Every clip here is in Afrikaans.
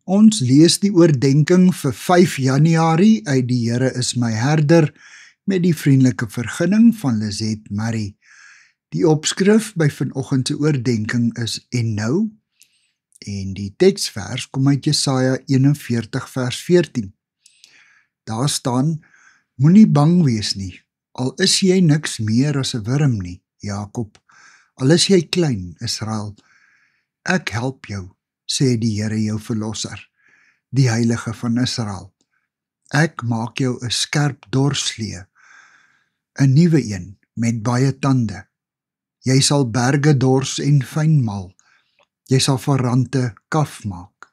Ons lees die oordenking vir 5 Januarie uit die Here is my herder met die vriendelike vergunning van Lizette Murray. Die opskrif by vanoggend se oordenking is en nou, en die teksvers kom uit Jesaja 41 vers 14. Daar staan, moenie bang wees nie, al is jy niks meer as 'n wurm nie, Jakob, al is jy klein, Israel. Ek help jou, sê die Here jou verlosser, die Heilige van Israel. Ek maak jou 'n skerp dorsvlee, 'n nuwe een met baie tande. Jy sal berge dors en fyn mal. Jy sal van rante kaf maak.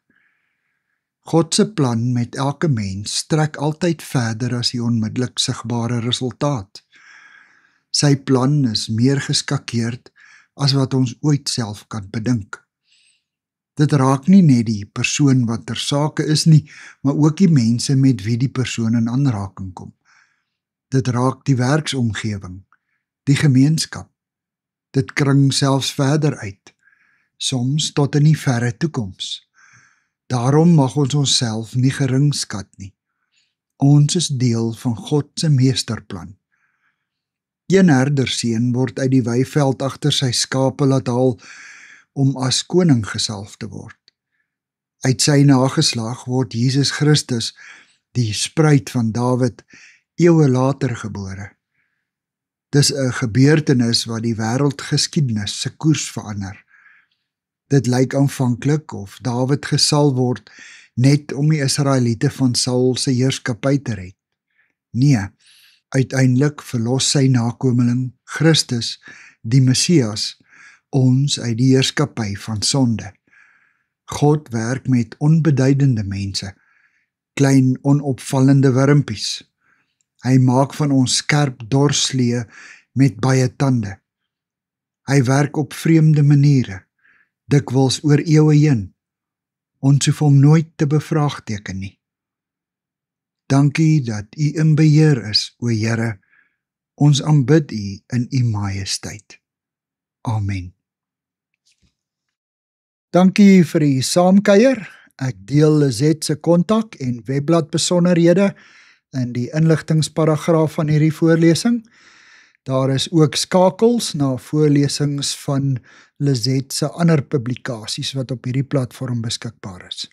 God se plan met elke mens strek altyd verder as die onmiddellik sigbare resultaat. Sy plan is meer geskakeerd as wat ons ooit self kan bedink. Dit raak nie net die persoon wat ter sake is nie, maar ook die mense met wie die persoon in aanraking kom. Dit raak die werksomgewing, die gemeenskap. Dit kring selfs verder uit, soms tot in die verre toekoms. Daarom mag ons onsself nie geringskat nie. Ons is deel van God se meesterplan. Een herderseun word uit die weiveld agter sy skape laat haal om as koning gesalf te word. Uit sy nageslag word Jesus Christus, die spruit van Dawid, eeue later gebore. Dis 'n gebeurtenis wat die wêreldgeskiedenis se koers verander. Dit lyk aanvanklik of Dawid gesal word net om die Israeliete van Saul se heerskappy te red. Nee, uiteindelik verlos sy nakomeling, Christus, die Messias, ons uit die heerskappy van sonde. God werk met onbeduidende mense, klein onopvallende wurmpies. Hy maak van ons skerp dorsvlee met baie tande. Hy werk op vreemde maniere, dikwels oor eeue heen. Ons hoef hom nooit te bevraagteken nie. Dankie dat U in beheer is, o Here. Ons aanbid U in U majesteit. Amen. Dankie vir U saamkuier. Ek deel Lizette se kontak en webblad besonderhede in die inligtingsparagraaf van hierdie voorlesing. Daar is ook skakels na voorlesings van Lizette se ander publikasies wat op hierdie platform beskikbaar is.